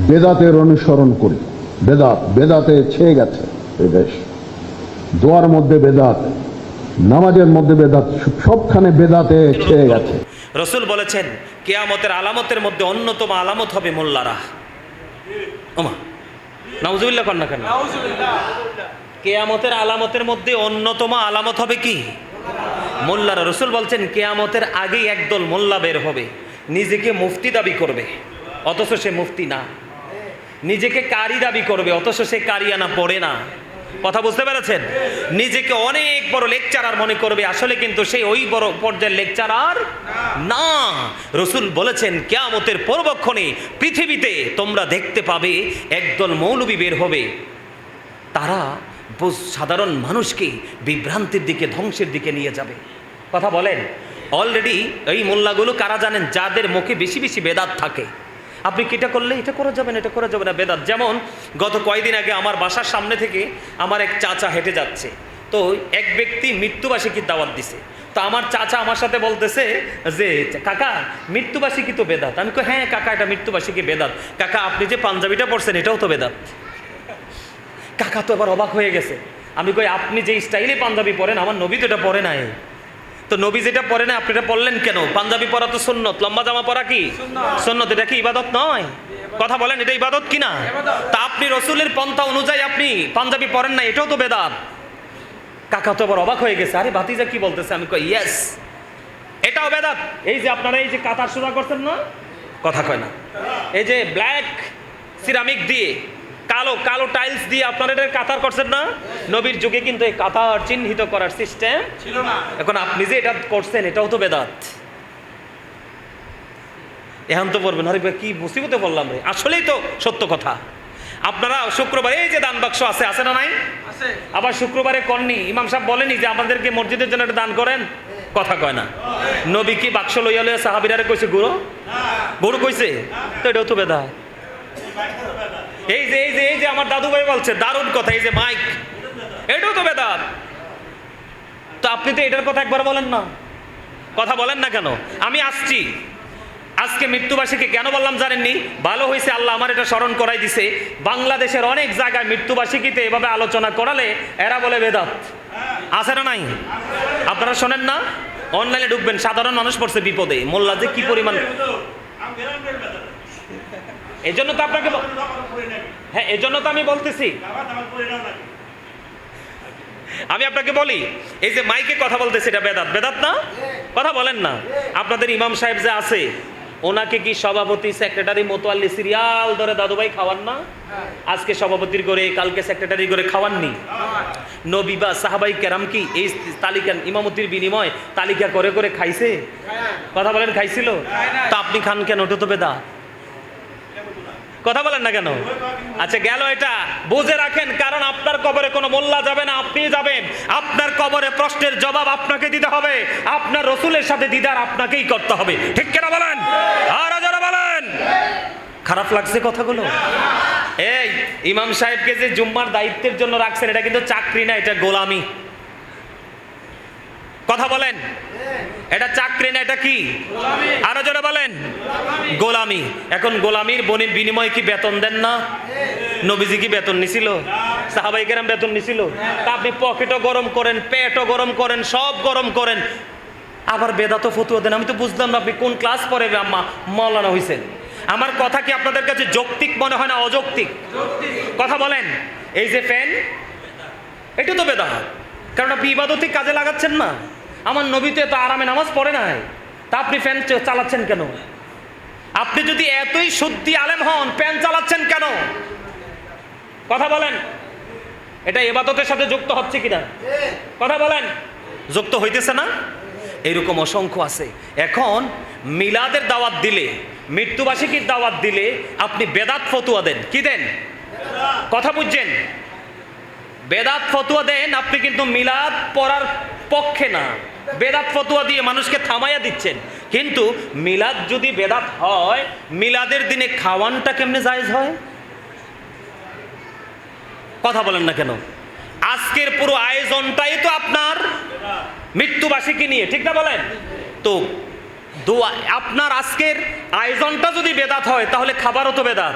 বেদাতের অনুসরণ করি। বেদাতে ছেয়ে গেছে এই দেশ। দোয়ার মধ্যে বেদাত, নামাজের মধ্যে বেদাত, সবখানে বেদাতে ছেয়ে গেছে। রসুল বলেছেন কিয়ামতের আলামতের মধ্যে অন্যতম আলামত হবে মোল্লারা। ওমা নাউজুবিল্লাহ কন্যা কেন? কিয়ামতের আলামতের মধ্যে অন্যতম আলামত হবে কি? মোল্লারা। রসুল বলছেন কিয়ামতের আগেই একদল মোল্লা বের হবে, নিজেকে মুফতি দাবি করবে অথচ সে মুফতি না, নিজেকে কারি দাবি করবে অথচ সে কারিয়ানা পড়ে না। কথা বুঝতে পেরেছেন? নিজেকে অনেক বড় লেকচারার মনে করবে, আসলে কিন্তু সেই ওই বড় পর্যায়ের লেকচারার না। রসুল বলেছেন কিয়ামতের পূর্বক্ষণে পৃথিবীতে তোমরা দেখতে পাবে একদল মৌলবী বের হবে, তারা সাধারণ মানুষকে বিভ্রান্তির দিকে, ধ্বংসের দিকে নিয়ে যাবে। কথা বলেন? অলরেডি এই মোল্লাগুলো কারা জানেন? যাদের মুখে বেশি বেশি বেদাত থাকে। আপনি কি এটা করলে এটা করা যাবে না, এটা করা যাবে না, বেদাত। যেমন গত কয়েকদিন আগে আমার বাসার সামনে থেকে আমার এক চাচা হেঁটে যাচ্ছে, তো এক ব্যক্তি মৃত্যুবার্ষিকীর দাওয়াত দিছে। তো আমার চাচা আমার সাথে বলতেছে যে কাকা মৃত্যুবার্ষিকী তো বেদাত। আমি কই হ্যাঁ কাকা এটা মৃত্যুবার্ষিকী বেদাত। কাকা আপনি যে পাঞ্জাবিটা পরছেন এটাও তো বেদাত। কাকা তো এবার অবাক হয়ে গেছে। আমি কই আপনি যে স্টাইলে পাঞ্জাবি পরেন আমার নবী তো এটা পরে নাই। তো নবী যেটা পরে না আপনি এটা পরলেন কেন? পাঞ্জাবি পরা তো সুন্নত, লম্বা জামা পরা কি সুন্নত, এটা কি ইবাদত নয়? কথা বলেন, এটা ইবাদত কি না? তা আপনি রসুলের পন্থা অনুযায়ী আপনি পাঞ্জাবি পরেন না, এটাও তো বেদাত। কাকা তো আবার অবাক হয়ে গেছে, আরে ভাতিজা কি বলতেছে? আমি কই ইয়েস এটাও বেদাত। এই যে আপনারা এই যে কাতার সোজা করছেন না, কথা কয় না, এই যে ব্ল্যাক সিরামিক দিয়ে কালো কালো টাইলস দিয়ে আপনারা এটা কাতার করছেন না, নবীর যুগে কিন্তু এই কাতার চিহ্নিত করার সিস্টেম ছিল না। এখন আপনি যে এটা করছেন এটাও তো বেদাত। এখন তো বলবেন আরে কি মুসিবতে বললাম রে। আসলেই তো সত্য কথা। আপনারা শুক্রবারে এই যে দান বাক্স আছে, আছে না নাই? আবার শুক্রবারে কননি, ইমাম সাহেব বলেনি যে আমাদেরকে মসজিদের জন্য একটা দান করেন? কথা কয় না। নবী কি বাক্স লইয়া লইয়া সাহাবীরারে কইছে গুরু গুরু কইছে? তো এটাও তো বেদাত। এই যে আমার দাদু ভাই বলছে দারুণ কথা, এই যে মাইক, এটাও তো বেদাত। তো আপনি তো এটার কথা একবার বলেন না, কথা বলেন না কেন? আমি আসছি আজকে মৃত্যুবার্ষিকী কেন বললাম জানেননি? ভালো হয়েছে আল্লাহ আমার এটা স্মরণ করাই দিছে। বাংলাদেশের অনেক জায়গায় মৃত্যুবার্ষিকীতে এভাবে আলোচনা করালে এরা বলে বেদাত। আছে না নাই? আপনারা শোনেন না? অনলাইনে ঢুকবেন, সাধারণ মানুষ পড়ছে বিপদে, মোল্লা যে কি পরিমাণ। এই জন্য তো আপনাকে, হ্যাঁ এই জন্য তো আমি বলতেছি, আমি আপনাকে বলি এই যে মাইকে কথা বলতেছে এটা বেদাত। বেদাত না? কথা বলেন না। আপনাদের ইমাম সাহেব যে আছে ওনাকে কি সভাপতি সেক্রেটারি মোতোয়াল্লি সিরিয়াল ধরে দাদুভাই খাওয়ান না? আজকে সভাপতির করে কালকে সেক্রেটারি করে খাওয়াননি? নবী বা সাহাবাই কেরাম কি এই তালিকা ইমামতির বিনিময় তালিকা করে করে খাইছে? কথা বলেন খাইছিল? তা আপনি খান কেন? ওটা তো বেদাত। কথা বলেন না কেন? আচ্ছা গেল এটা, বুঝে রাখেন, কারণ আপনার কবরে কোনো মোল্লা যাবে না, আপনি যাবেন। আপনার কবরে প্রশ্নের জবাব আপনাকে দিতে হবে, আপনার রসুলের সাথে দিদার আপনাকেই করতে হবে। ঠিক কেনা বলেন? আর যারা বলেন খারাপ লাগছে কথাগুলো? এই ইমাম সাহেবকে যে জুম্মার দায়িত্বের জন্য রাখছেন এটা কিন্তু চাকরি না, এটা গোলামি। কথা বলেন, এটা চাকরি না, এটা কি? আরো যারা বলেন গোলামি। এখন গোলামির বনির বিনিময়ে কি বেতন দেন না? নবীজি কি বেতন নিছিল? সাহাবাই কেরাম বেতন নিছিল? তা আপনি পকেটও গরম করেন, পেটও গরম করেন, সব গরম করেন, আবার বেদাত ফতুয়া দেন। আমি তো বুঝলাম না আপনি কোন ক্লাস পরে মাওলানা হইছেন। আমার কথা কি আপনাদের কাছে যৌক্তিক মনে হয় না অযৌক্তিক? কথা বলেন। এই যে ফ্যান, এটা তো বেদাত, কারণ আপনি ইবাদতে কাজে লাগাচ্ছেন না। আমার নবী তো এত আরামে নামাজ পড়ে নাই, তা আপনি ফ্যান চালাচ্ছেন কেন? আপনি যদি এতই শুদ্ধি আলেম হন ফ্যান চালাচ্ছেন কেন? কথা বলেন, এটা ইবাদতের সাথে যুক্ত হচ্ছে কিনা? কথা বলেন, যুক্ত হইতেছে না? এইরকম অসংখ্য আছে। এখন মিলাদের দাওয়াত দিলে, মৃত্যুবার্ষিকীর দাওয়াত দিলে আপনি বেদাত ফতুয়া দেন। কি দেন? কথা বুঝছেন? বেদাত ফতুয়া দেন আপনি, কিন্তু মিলাদ পড়ার পক্ষে না। বেদাত ফতুয়া দিয়ে মানুষকে থামাইয়া দিচ্ছেন। কিন্তু মিলাদ যদি বেদাত হয়, মিলাদের দিনে খাওয়ানটা কেমনে জায়েজ হয়? কথা বলেন না কেন? আজকের পুরো আয়োজনটাই তো আপনার মৃত্যুবার্ষিকী নিয়ে, ঠিক না বলেন? তো আপনার আজকের আয়োজনটা যদি বেদাত হয় তাহলে খাবারও তো বেদাত।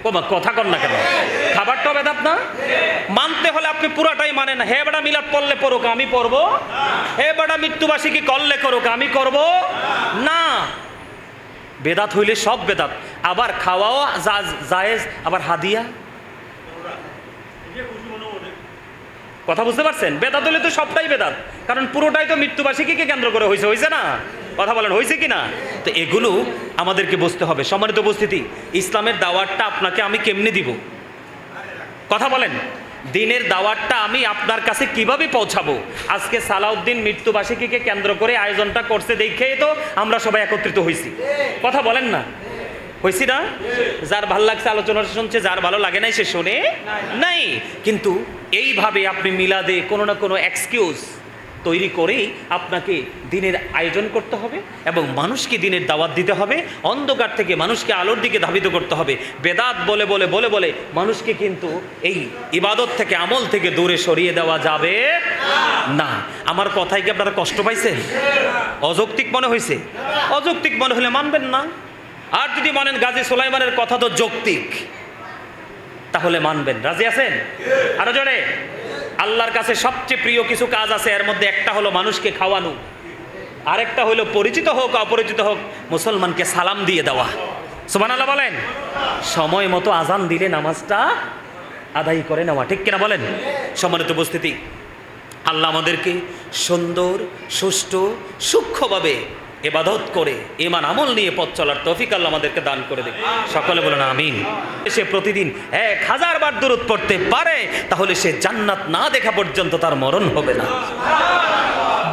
ও মা, কথা কর না কেন? খাবারটাও বেদাত না? মানতে হলে আপনি পুরাটাই মানেন। হে বেটা মিলাদ পড়লে পড়ুক, আমি পড়বো। হে বেটা মৃত্যুবার্ষিকী করলে করুক, আমি করব না। বেদাত হইলে সব বেদাত। আবার খাওয়াও জায়েজ, আবার হাদিয়া। কথা বুঝতে পারছেন? বেদাত হইলে তো সবটাই বেদাত, কারণ পুরোটাই তো মৃত্যুবার্ষিকীকে কেন্দ্র করে হয়েছে না? কথা বলেন, হয়েছে কি না? তো এগুলো আমাদেরকে বুঝতে হবে। সম্মানিত উপস্থিতি, ইসলামের দাওয়াতটা আপনাকে আমি কেমনে দিব? কথা বলেন, দিনের দাওয়াতটা আমি আপনার কাছে কিভাবে পৌঁছাবো? আজকে সালাউদ্দিন মৃত্যুবার্ষিকীকে কেন্দ্র করে আয়োজনটা করছে দেখেই তো আমরা সবাই একত্রিত হয়েছি। কথা বলেন না, হয়েছি না? যার ভালো লাগছে আলোচনা শুনছে, যার ভালো লাগে নাই সে শোনে নাই। কিন্তু এইভাবে আপনি মিলাদে কোনো না কোনো এক্সকিউজ তৈরি করেই আপনাকে দিনের আয়োজন করতে হবে এবং মানুষকে দিনের দাওয়াত দিতে হবে। অন্ধকার থেকে মানুষকে আলোর দিকে ধাবিত করতে হবে। বেদাত বলে বলে বলে বলে মানুষকে কিন্তু এই ইবাদত থেকে, আমল থেকে দূরে সরিয়ে দেওয়া যাবে না। আমার কথায় কি আপনারা কষ্ট পাইছেন? অযৌক্তিক মনে হয়েছে? অযৌক্তিক মনে হলে মানবেন না। আর যদি মানেন গাজী সুলাইমানের কথা তো যৌক্তিক, তাহলে মানবেন। রাজি আছেন? আরো জোরে। আল্লাহর কাছে সবচেয়ে প্রিয় কিছু কাজ আছে, এর মধ্যে একটা হলো মানুষকে খাওয়ানো, আরেকটা হলো পরিচিত হোক অপরিচিত হোক মুসলমানকে সালাম দিয়ে দেওয়া। সুবহানাল্লাহ বলেন। সময় মতো আজান দিলে নামাজটা আদায় করে নেওয়া, ঠিক কিনা বলেন? সম্মানিত উপস্থিতি, আল্লাহ আমাদেরকে সুন্দর, সুষ্ঠু, সূক্ষ্মভাবে ইবাদত করে ঈমান আমল নিয়ে পথ চলার তৌফিক আল্লাহ আমাদেরকে দান করে দেবে। সকলে বলেন আমিন। সে প্রতিদিন 1000 বার দুরূদ পড়তে পারে, তাহলে সে জান্নাত না দেখা পর্যন্ত তার মরণ হবে না।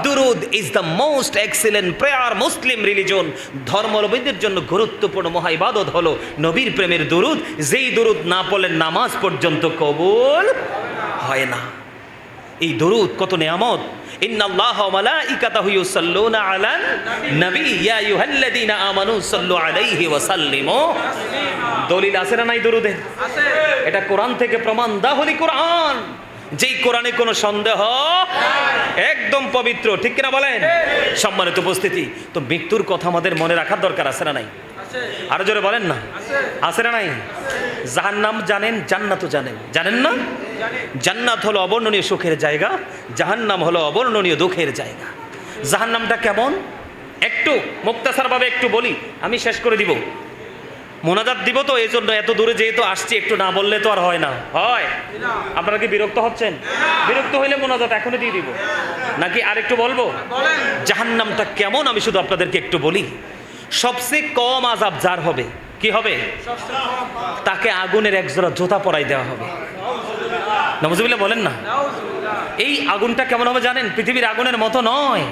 দুরূদ is the most excellent prayer Muslim religion. ধর্মাবলম্বীদের জন্য গুরুত্বপূর্ণ মহা ইবাদত হলো নবীর প্রেমের দুরূদ। যেই দুরূদ না পড়লে নামাজ পর্যন্ত কবুল হয় না। এই দুরূদ কত নিয়ামত। ইন্নাল্লাহা ওয়া মালাইকাতাহু ইউসাল্লুনা আলান নবী ইয়া আইয়ুহাল্লাযীনা আমানু সাল্লু আলাইহি ওয়া সাল্লিমু। দলিল আছে না নাই দুরূদের? আছে। এটা কোরআন থেকে প্রমাণ। দাহলি কোরআন, যেই কোরআনে কোনো সন্দেহ একদম পবিত্র, ঠিক কিনা বলেন? সম্মানিত উপস্থিতি, তো মৃত্যুর কথা আমাদের মনে রাখার দরকার আছে না নাই? আরো জোরে বলেন না, আছে না নাই? জাহান্নাম জানেন, জান্নাতও জানেন, জানেন না? জান্নাত হলো অবর্ণনীয় সুখের জায়গা, জাহান্নাম হলো অবর্ণনীয় দুঃখের জায়গা। জাহান্নামটা কেমন একটু মুক্তাসারভাবে একটু বলি, আমি শেষ করে দিব। মোনাজাত দিব তো, এই জন্য এত দূরে যেহেতু আসছি, একটু না বললে তো আর হয় না। হয়? আপনারা কি বিরক্ত হচ্ছেন? বিরক্ত হইলে মোনাজাত এখনই দিয়ে দিব, নাকি আরেকটু বলবো? জাহান্নামটা কেমন আমি শুধু আপনাদেরকে একটু বলি। সবচেয়ে কম আযাব যার হবে, কি হবে? তাকে আগুনের একজোড়া জুতা পরাই দেওয়া হবে। নাউজুবিল্লাহ বলেন না। এই আগুনটা কেমন হবে জানেন? পৃথিবীর আগুনের মতো নয়।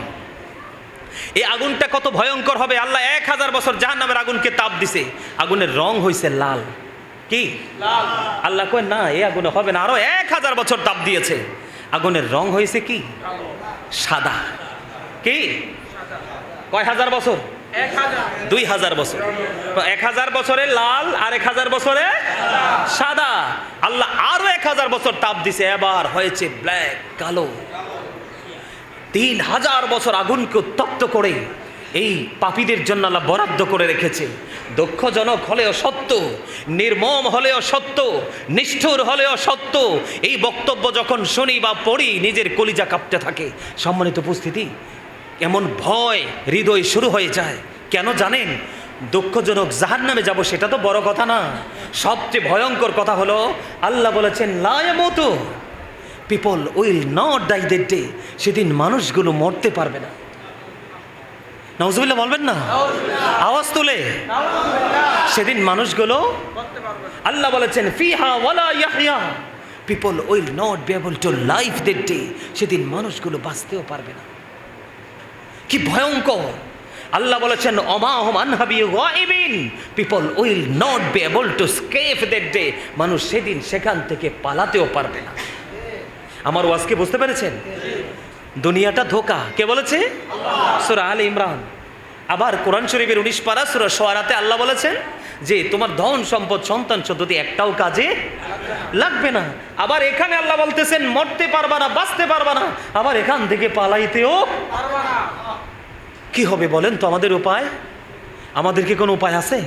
এই আগুনটা কত ভয়ঙ্কর হবে। আল্লাহ 1000 বছর জাহান্নামের আগুনকে তাপ দিছে, আগুনের রং হইছে লাল। কি লাল? আল্লাহ কয় না, এই আগুনে হবে না। আরো 1000 বছর তাপ দিয়েছে, আগুনের রং হয়েছে কি? সাদা। কি কয় হাজার বছর? 2000 বছর। 1000 বছরে লাল আর 1000 বছরে সাদা। আল্লাহ আরো 1000 বছর তাপ দিছে, এবার হয়েছে ব্ল্যাক, কালো। 3000 বছর আগুনকে উত্তপ্ত করে এই পাপীদের জন্য আল্লাহ বরাদ্দ করে রেখেছে। দুঃখজনক হলেও সত্য, নির্মম হলেও সত্য, নিষ্ঠুর হলেও সত্য। এই বক্তব্য যখন শুনি বা পড়ি, নিজের কলিজা কাঁপতে থাকে। সম্মানিত উপস্থিতি, এমন ভয় হৃদয় শুরু হয়ে যায়। কেন জানেন? দুঃখজনক জাহান্নামে যাব সেটা তো বড় কথা না, সবচেয়ে ভয়ঙ্কর কথা হলো আল্লাহ বলেছেন লা ইয়ামুতু, people will not die that day. সেদিন মানুষগুলো মরতে পারবে না। নাউজুবিল্লাহ বলবেন না, আওয়াজ তুলে। সেদিন মানুষগুলো, আল্লাহ বলেছেন ফিহা ওয়ালা ইয়াহইয়া, people will not be able to live that day. সেদিন মানুষগুলো বাঁচতেও পারবে না। কি ভয়ঙ্কর! আল্লাহ বলেছেন ওমা হুম আনহা বিগাইবিন, people will not be able to escape that day. মানুষ সেদিন সেখান থেকে পালাতেও পারবে না। আমার ওয়াজকে বুঝতে পেরেছেন? দুনিয়াটা ধোঁকা। কে বলেছে? সূরা আলে ইমরান। আবার কোরআন শরীফের 19 পারা সূরা শুআরাতে আল্লাহ বলেছেন যে তোমার ধন সম্পদ সন্তান সন্ততি একটাও কাজে লাগবে না। আবার এখানে আল্লাহ বলতেছেন মরতে পারবা না, বাঁচতে পারবা না, আবার এখান থেকে পালাইতেও পারবা না। কি হবে বলেন তো আমাদের উপায়? আমাদের কি কোনো উপায় আছে?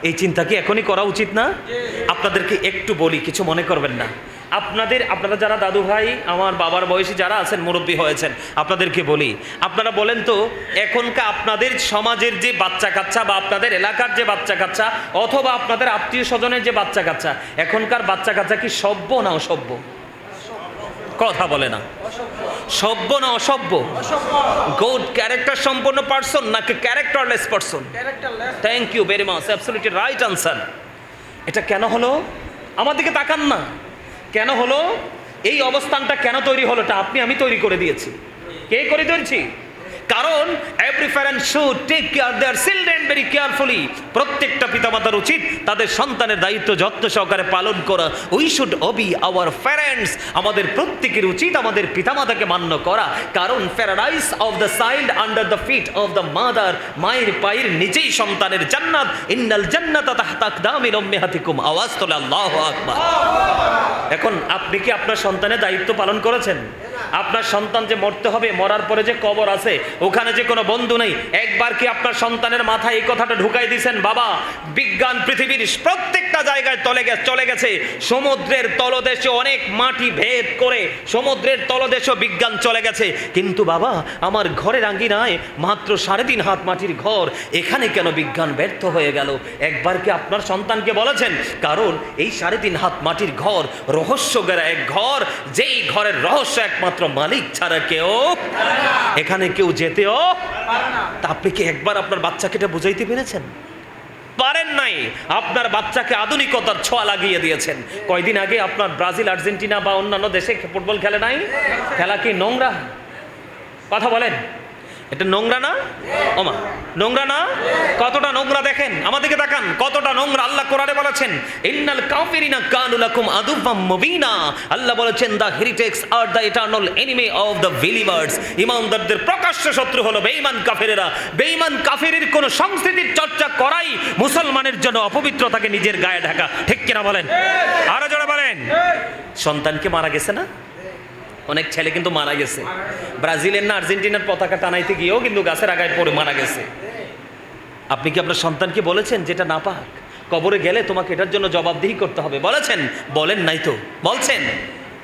এই চিন্তা কি এখনই করা উচিত না? আপনাদেরকে একটু বলি, কিছু মনে করবেন না। আপনারা যারা দাদু ভাই, আমার বাবার বয়সী যারা আছেন, মুরব্বী হয়েছেন, আপনাদেরকে বলি, আপনারা বলেন তো, এখনকার আপনাদের সমাজের যে বাচ্চা কাচ্চা বা আপনাদের এলাকার যে বাচ্চা কাচ্চা অথবা আপনাদের আত্মীয় স্বজনের যে বাচ্চা কাচ্চা, এখনকার বাচ্চা কাচ্চা কি সভ্য না অসভ্য? কথা বলে না। সভ্য না অসভ্য? গুড ক্যারেক্টার সম্পন্ন পারসন নাকি characterless person? Thank you very much, absolutely right answer. এটা কেন হলো? আমার দিকে তাকান না। কেন হলো? এই অবস্থানটা কেন তৈরি হলো? এটা আমি তৈরি করে দিয়েছি। কে করে দিয়েছি? কারণ every parent should take care their children very carefully. প্রত্যেকটা পিতামাতার উচিত তাদের সন্তানের দায়িত্ব যত্ন সহকারে পালন করা। We should obey our parents. আমাদের প্রত্যেকের উচিত আমাদের পিতামাতাকে মান্য করা। কারণ paradise of the child under the feet of the mother. মায়ের পায়ের নিচেই সন্তানের জান্নাত। ইন্নাল জান্নাতা তাহতা আকদামি উম্মাহাতিকুম। আওয়াজ তোলে আল্লাহু আকবার। এখন আপনি কি আপনার সন্তানের দায়িত্ব পালন করেছেন? আপনার সন্তান যে মরতে হবে, মরার পরে যে কবর আছে, ওখানে যে কোনো বন্ধু নেই, একবার কি আপনার সন্তানের মাথায় এই কথাটা ঢুকাই দিয়েছেন? বাবা, বিজ্ঞান পৃথিবীর প্রত্যেকটা জায়গায় চলে গেছে। সমুদ্রের তলদেশে অনেক মাটি ভেদ করে সমুদ্রের তলদেশে বিজ্ঞান চলে গেছে, কিন্তু বাবা আমার ঘরের আঙ্গিনায় মাত্র 3.5 হাত মাটির ঘর, এখানে কেন বিজ্ঞান ব্যর্থ হয়ে গেল? একবার কি আপনার সন্তানকে বলেছেন? কারণ এই 3.5 হাত মাটির ঘর রহস্য গেরা এক ঘর, যেই ঘরের রহস্য একমাত্র মালিক ছাড়া কেউ, এখানে কেউ যেতেও তা আপনি কি একবার আপনার বাচ্চাকে এটা বুঝাইতে পেরেছেন? পারেন নাই। আপনার বাচ্চাকে আধুনিকতার ছোঁয়া লাগিয়ে দিয়েছেন। কয়দিন আগে আপনার ব্রাজিল, আর্জেন্টিনা বা অন্যান্য দেশে ফুটবল খেলে নাই? খেলা কি নোংরা? কথা বলেন, এটা নোংরা না? ওমা, নোংরা না? কতটা নোংরা দেখেন, আমাদেরকে তাকান, কতটা নোংরা। আল্লাহ কোরআনে বলেছেন, ইন্নাল কাফিরিনা কানু লাকুম আদুওয়াম মুবিনা। আল্লাহ বলেছেন, the heretics are the eternal enemy of the believers. ঈমানদারদের প্রকাশ্য শত্রু হলো বেঈমান কাফেরেরা। বেঈমান কাফেরের কোন সংস্কৃতির চর্চা করাই মুসলমানের জন্য অপবিত্রতাকে নিজের গায়ে ঢাকা। ঠিক কিনা বলেন? আরো জোরে বলেন। সন্তানকে মারা গেছে না? অনেক ছেলে কিন্তু মারা গেছে। ব্রাজিলের না আর্জেন্টিনার পতাকা টানাইতে গিয়েও কিন্তু গাছের আগায় পড়ে মারা গেছে। আপনি কি আপনার সন্তানকে বলেছেন যেটা নাপাক, কবরে গেলে তোমাকে এটার জন্য জবাবদিহি করতে হবে? বলেছেন? বলেন নাই তো। বলছেন?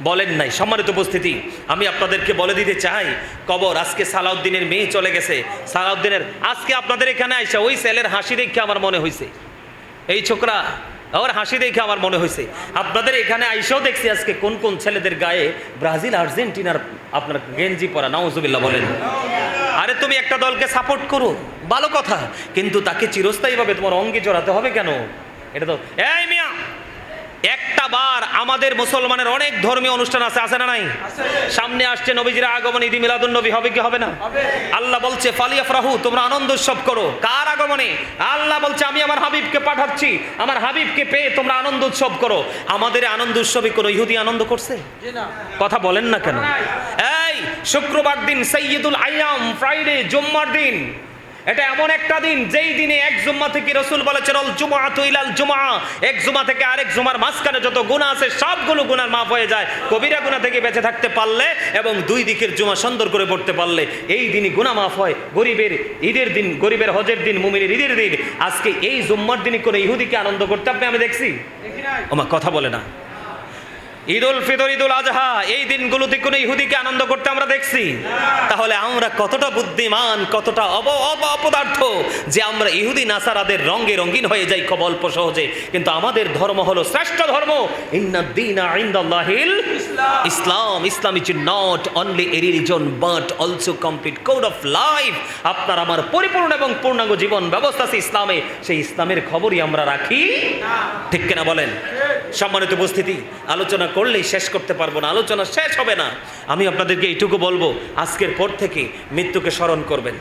বলেন নাই। সম্মানিত উপস্থিতি, আমি আপনাদেরকে বলে দিতে চাই, কবর আজকে সালাউদ্দিনের মেয়ে চলে গেছে। সালাউদ্দিনের আজকে আপনাদের এখানে আইসা ওই ছেলের হাসি দেখে আমার মনে হয়েছে, এই ছোকরা ওর হাসি দেখে আমার মনে হয়েছে, আপনাদের এখানে আইসাও দেখছি আজকে কোন কোন ছেলেদের গায়ে ব্রাজিল আর্জেন্টিনার আপনার গেঞ্জি পরা। নাউজুবিল্লাহ বলেন। আরে তুমি একটা দলকে সাপোর্ট করো, ভালো কথা, কিন্তু তাকে চিরস্থায়ীভাবে তোমার অঙ্গে জড়াতে হবে কেন? এটা তো এই মিয়া, একটা বার আমাদের মুসলমানের অনেক ধর্মীয় অনুষ্ঠান আছে না নাই? সামনে আসছে নবীজির আগমন, ঈদ মিলাদুন নবী, হবে কি হবে না? আল্লাহ বলছে ফালিয়াফরাহু, তোমরা আনন্দ উৎসব করো। কার আগমনে? আল্লাহ বলছে আমি আমার হাবিবকে পাঠাচ্ছি, আমার হাবিবকে পেয়ে তোমরা আনন্দ উৎসব করো। আমাদের আনন্দ উৎসবে কোনো ইহুদি আনন্দ করছে? কথা বলেন না কেন? এই শুক্রবার দিন সাইয়্যিদুল আইয়াম, ফ্রাইডে, জুম্মার দিন, এটা এমন একটা দিন যেই দিনে এক জুম্মা থেকে রাসূল বলেছেন আল জুমআতু ইলাল জুমআ, এক জুমা থেকে আরেক জুমার মাঝখানে যত গুনাহ আছে সবগুলো গুনাহ মাফ হয়ে যায় কবিরা গুনাহ থেকে বেঁচে থাকতে পারলে এবং দুই দিকের জুমা সুন্দর করে পড়তে পারলে। এই দিনই গুনাহ মাফ হয়। গরিবের ঈদের দিন, গরিবের হজের দিন, মুমিনের ঈদের দিন। আজকে এই জুম্মার দিনে কোনো ইহুদিকে আনন্দ করতে আমি দেখছি? ওমা, কথা বলে না। ঈদ উল ফিতর, ঈদ উল আজহা, এই দিনগুলোতে কোনো ইহুদিকে আনন্দ করতে আমরা দেখছি? তাহলে আমরা কতটা বুদ্ধিমান, কতটা অপদার্থ যে আমরা ইহুদি নাসারাদের রঙে রঙিন হয়ে যাই খুব অল্প সহজে। কিন্তু আমাদের ধর্ম হলো শ্রেষ্ঠ ধর্ম। ইন্নাদ দীনা ইনদাল্লাহিল ইসলাম। Islam is not only a religion but also complete code of life. আপনার আমার পরিপূর্ণ এবং পূর্ণাঙ্গ জীবন ব্যবস্থা আছে ইসলামে। সেই ইসলামের খবরই আমরা রাখি, ঠিক কিনা বলেন? সম্মানিত উপস্থিতি, আলোচনা করলেই শেষ করতে পারবো না, আলোচনা শেষ হবে না। আমি আপনাদেরকে এইটুকু বলবো, আজকের পর থেকে মৃত্যুকে স্মরণ করবেন।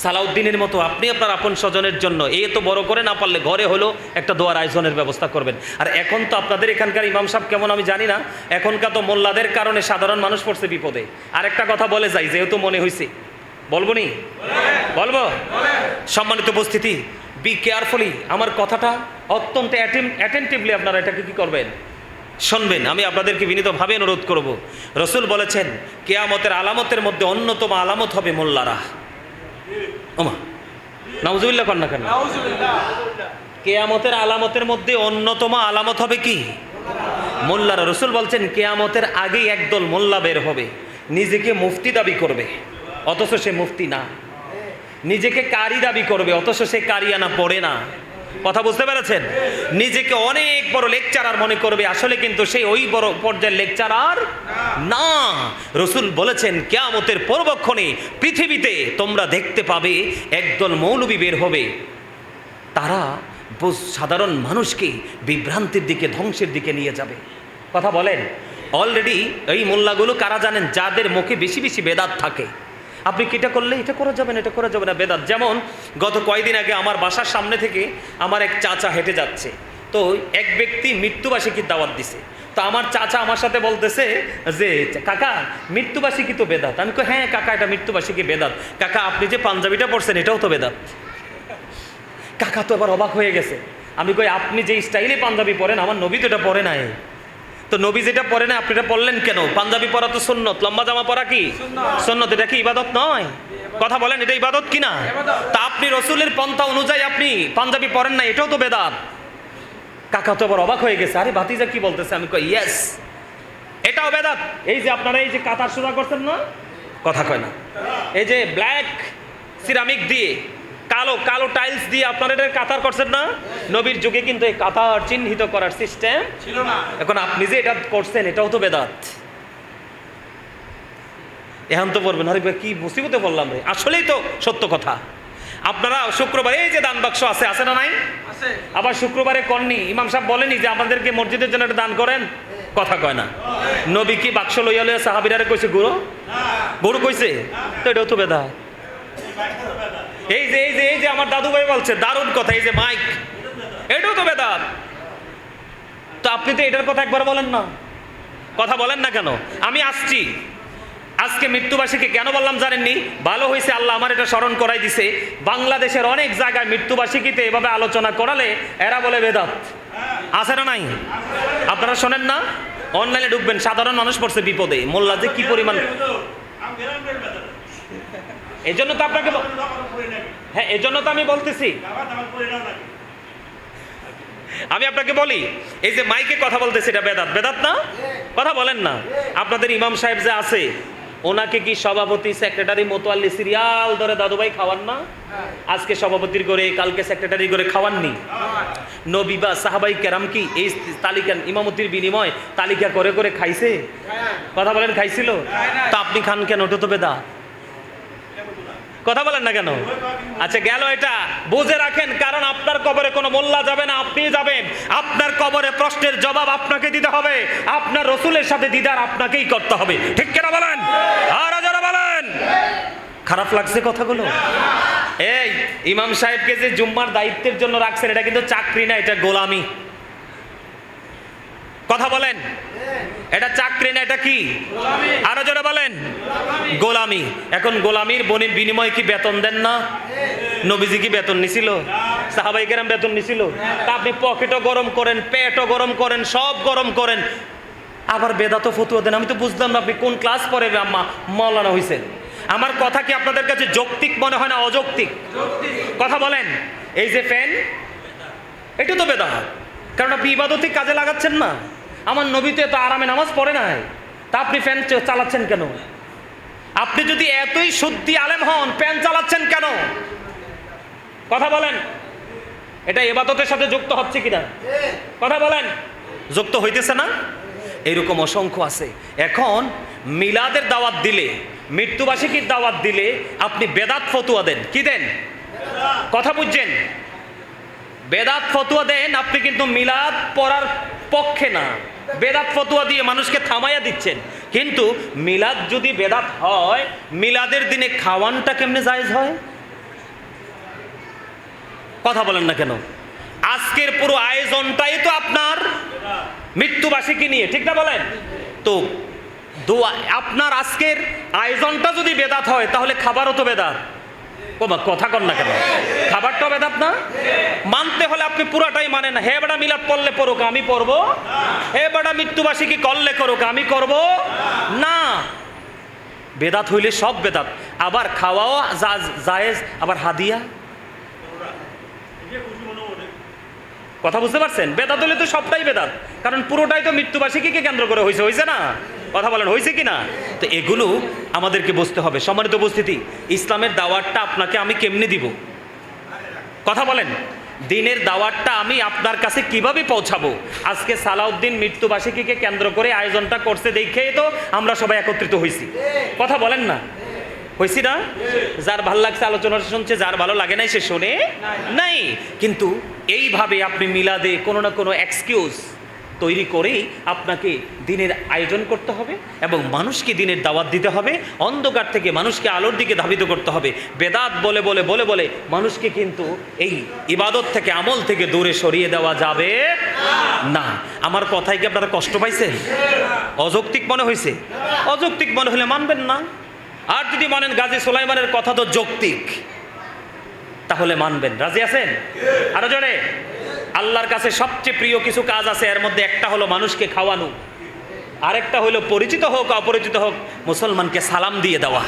সালাউদ্দিনের মতো আপনি আপনার আপন স্বজনের জন্য তো বড় করে না পারলে ঘরে হলো একটা দোয়ার আয়োজনের ব্যবস্থা করবেন। আর এখন তো আপনাদের এখানকার ইমাম সাহেব কেমন আমি জানি না, এখনকার তো মোল্লাদের কারণে সাধারণ মানুষ পড়ছে বিপদে। আর একটা কথা বলে যাই, যেহেতু মনে হয়েছে বলবো নি, বলবো। সম্মানিত উপস্থিতি, বি কেয়ারফুলি, আমার কথাটা অত্যন্ত অ্যাটেন্টিভলি আপনারা এটাকে কি করবেন? শুনবেন। আমি আপনাদেরকে বিনীতভাবে অনুরোধ করব, রসুল বলেছেন কিয়ামতের আলামতের মধ্যে অন্যতম আলামত হবে মোল্লারা। ওমা, নাউজুবিল্লাহ কর না কেন? কেয়ামতের আলামতের মধ্যে অন্যতম আলামত হবে কি? মোল্লারা। রসুল বলছেন কেয়ামতের আগেই একদল মোল্লা বের হবে, নিজেকে মুফতি দাবি করবে অথচ সে মুফতি না, নিজেকে কারি দাবি করবে অথচ সে কারিয়ানা পড়ে না। কথা বুঝতে পেরেছেন? নিজেকে অনেক বড় লেকচারার মনে করবে, আসলে কিন্তু সে ওই বড় পর্যায়ের লেকচারার না। রসুল বলেছেন কিয়ামতের পূর্বক্ষণে পৃথিবীতে তোমরা দেখতে পাবে একদল মৌলবী বের হবে, তারা সাধারণ মানুষকে বিভ্রান্তির দিকে, ধ্বংসের দিকে নিয়ে যাবে। কথা বলেন? অলরেডি এই মোল্লাগুলো কারা জানেন? যাদের মুখে বেশি বেশি বেদাত থাকে। আপনি কি এটা করলে এটা করা যাবে না, এটা করা যাবে না, বেদাত। যেমন গত কয়েকদিন আগে আমার বাসার সামনে থেকে আমার এক চাচা হেঁটে যাচ্ছে, তো এক ব্যক্তি মৃত্যুবার্ষিকীর দাওয়াত দিছে। তো আমার চাচা আমার সাথে বলতেছে যে কাকা মৃত্যুবার্ষিকী তো বেদাত। আমি কই হ্যাঁ কাকা এটা মৃত্যুবার্ষিকী বেদাত। কাকা আপনি যে পাঞ্জাবিটা পরছেন এটাও তো বেদাত। কাকা তো এবার অবাক হয়ে গেছে। আমি কই আপনি যে স্টাইলে পাঞ্জাবি পরেন আমার নবী তো এটা পরে নাই। তো নবী যেটা পরে না আপনি এটা পরলেন কেন? পাঞ্জাবি পরা তো সুন্নত, লম্বা জামা পরা কি সুন্নত, এটা কি ইবাদত নয়? কথা বলেন, এটা ইবাদত কি না? তা আপনি রসুলের পন্থা অনুযায়ী আপনি পাঞ্জাবি পরেন না, এটাও তো বেদাত। কাকা তো আবার অবাক হয়ে গেছে, আরে ভাতিজা কি বলতেছে? আমি কই ইয়েস এটাও বেদাত। এই যে আপনারা এই যে কাতার সোজা করছেন না, কথা কয় না, এই যে ব্ল্যাক সিরামিক দিয়ে কালো কালো টাইলস দিয়ে আপনারা এটা কাতার করছেন না, নবীর যুগে কিন্তু এই কাতার চিহ্নিত করার সিস্টেম ছিল না। এখন আপনি যে এটা করছেন এটাও তো বেদাত। এখন তো বলবেন আরে কি মুসিবতে বললাম রে। আসলেই তো সত্য কথা। আপনারা শুক্রবারে এই যে দান বাক্স আছে, আছে না নাই? আবার শুক্রবারে কননি, ইমাম সাহেব বলেনি যে আমাদেরকে মসজিদের জন্য একটা দান করেন? কথা কয় না। নবী কি বাক্স লইয়া লইয়া সাহাবীরারে কইছে গুরু গুরু কইছে? তো এটাও তো বেদাত। এই যে এই যে এই যে আমার দাদু ভাই বলছে দারুণ কথা, এই যে মাইক, এটাও তো বেদাত। তো আপনি তো এটার কথা একবার বলেন না, কথা বলেন না কেন? আমি আসছি আজকে মৃত্যুবার্ষিকী কেন বললাম জানেননি? ভালো হয়েছে আল্লাহ আমার এটা স্মরণ করাই দিছে। বাংলাদেশের অনেক জায়গায় মৃত্যুবার্ষিকীতে এভাবে আলোচনা করালে এরা বলে বেদাত। আছে না নাই? আপনারা শোনেন না? অনলাইনে ঢুকবেন, সাধারণ মানুষ পড়ছে বিপদে, মোল্লা যে কি পরিমাণ। এই জন্য তো আপনাকে, হ্যাঁ এই জন্য তো আমি বলতেছি, আমি আপনাকে বলি এই যে মাইকে কথা বলতেছে এটা বেদাত, বেদাত না? কথা বলেন না। আপনাদের ইমাম সাহেব যে আছে ওনাকে কি সভাপতি সেক্রেটারি মোতোয়াল্লি সিরিয়াল ধরে দাদুভাই খাওয়ান না? আজকে সভাপতির করে কালকে সেক্রেটারি করে খাওয়াননি? নবী বা সাহাবাই কেরাম কি এই তালিকা ইমামতির বিনিময় তালিকা করে করে খাইছে? কথা বলেন খাইছিল? তা আপনি খান কেন? ওটা তো বেদাত। কথা বলেন না কেন? আচ্ছা গেল এটা, বুঝে রাখেন, কারণ আপনার কবরে কোনো মোল্লা যাবে না, আপনি যাবেন। আপনার কবরে প্রশ্নের জবাব আপনাকে দিতে হবে, আপনার রসুলের সাথে দিদার আপনাকেই করতে হবে। ঠিক কেনা বলেন? আর যারা বলেন খারাপ লাগছে কথাগুলো? এই ইমাম সাহেবকে যে জুম্মার দায়িত্বের জন্য রাখছেন এটা কিন্তু চাকরি না, এটা গোলামি। কথা বলেন, এটা চাকরি না, এটা কি? আরো যারা বলেন গোলামি। এখন গোলামির বনির বিনিময়ে কি বেতন দেন না? নবীজি কি বেতন নিছিল? সাহাবাই কেরাম বেতন নিছিল? তা আপনি পকেটও গরম করেন, পেটও গরম করেন, সব গরম করেন, আবার বেদাত ফতুয়া দেন। আমি তো বুঝলাম না আপনি কোন ক্লাস পরে মাওলানা হয়েছেন। আমার কথা কি আপনাদের কাছে যৌক্তিক মনে হয় না অযৌক্তিক? কথা বলেন। এই যে ফ্যান, এটা তো বেদাত, কারণ আপনি ইবাদতে কাজে লাগাচ্ছেন না। আমার নবী তো এত আরামে নামাজ পড়ে নাই, তা আপনি ফ্যান চালাচ্ছেন কেন? আপনি যদি এতই শুদ্ধি আলেম হন ফ্যান চালাচ্ছেন কেন? কথা বলেন, এটা ইবাদতের সাথে যুক্ত হচ্ছে কিনা? কথা বলেন, যুক্ত হইতেছে না? এইরকম অসংখ্য আছে। এখন মিলাদের দাওয়াত দিলে, মৃত্যুবার্ষিকীর দাওয়াত দিলে আপনি বেদাত ফতুয়া দেন। কি দেন? কথা বুঝছেন? বেদাত ফতুয়া দেন, আপনি কিন্তু মিলাদ পড়ার পক্ষে না, বেদাত ফতুয়া দিয়ে মানুষকে থামাইয়া দিচ্ছেন। কিন্তু মিলাদ যদি বেদাত হয়, মিলাদের দিনে খাওয়ানটা কেমনে জায়েজ হয়? কথা বলেন না কেন? আজকের পুরো আয়োজনটাই তো আপনার মৃত্যুবার্ষিকী নিয়ে, ঠিক না বলেন? তো দোয়া আপনার আজকের আয়োজনটা যদি বেদাত হয় তাহলে খাবারও তো বেদাত। কথা কন না কেন? খাবারটাও বেদাত না? মানতে হলে আপনি পুরাটাই মানেন। হে বেটা মিলাদ পড়লে পড়ুক আমি পড়বো, হে বেটা মৃত্যুবার্ষিকী করলে করুক আমি করব না। বেদাত হইলে সব বেদাত। আবার খাওয়াও জায়েজ, আবার হাদিয়া কথা বুঝতে পারছেন? বেদাত হলে তো সবটাই বেদাত, কারণ পুরোটাই তো মৃত্যুবার্ষিকীকে কেন্দ্র করে হয়েছে না? কথা বলেন, হয়েছে কি না? তো এগুলো আমাদেরকে বুঝতে হবে। সম্মানিত উপস্থিতি, ইসলামের দাওয়াতটা আপনাকে আমি কেমনে দিব? কথা বলেন, দিনের দাওয়াতটা আমি আপনার কাছে কিভাবে পৌঁছাবো? আজকে সালাউদ্দিন মৃত্যুবার্ষিকীকে কেন্দ্র করে আয়োজনটা করছে দেখেই তো আমরা সবাই একত্রিত হয়েছি। কথা বলেন না, হয়েছি না? যার ভালো লাগছে আলোচনা শুনছে, যার ভালো লাগে নাই সে শোনে নাই। কিন্তু এইভাবে আপনি মিলাদে কোনো না কোনো এক্সকিউজ তৈরি করেই আপনাকে দিনের আয়োজন করতে হবে এবং মানুষকে দিনের দাওয়াত দিতে হবে, অন্ধকার থেকে মানুষকে আলোর দিকে ধাবিত করতে হবে। বেদাত বলে বলে বলে বলে মানুষকে কিন্তু এই ইবাদত থেকে, আমল থেকে দূরে সরিয়ে দেওয়া যাবে না। আমার কথায় কি আপনারা কষ্ট পাইছেন? অযৌক্তিক মনে হয়েছে? অযৌক্তিক মনে হলে মানবেন না। আর যদি মানেন গাজী সুলাইমানের কথা তো যৌক্তিক, তাহলে মানবেন। রাজি আছেন? আরো জোরে। আল্লাহর কাছে সবচেয়ে প্রিয় কিছু কাজ আছে, এর মধ্যে একটা হলো মানুষকে খাওয়ানো, আরেকটা হলো পরিচিত হোক অপরিচিত হোক মুসলমানকে সালাম দিয়ে দেওয়া।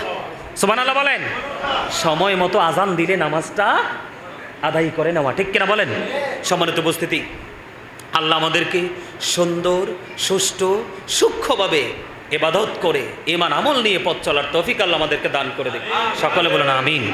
সুবহানাল্লাহ বলেন। সময় মতো আজান দিলে নামাজটা আদায় করে নেওয়া, ঠিক কিনা বলেন? সম্মানিত উপস্থিতি, আল্লাহ আমাদেরকে সুন্দর, সুষ্ঠু, সূক্ষ্মভাবে ইবাদত করে ঈমান আমল নিয়ে পথ চলার তৌফিক আল্লাহ আমাদেরকে দান করে দেন। সকলে বলেন আমিন।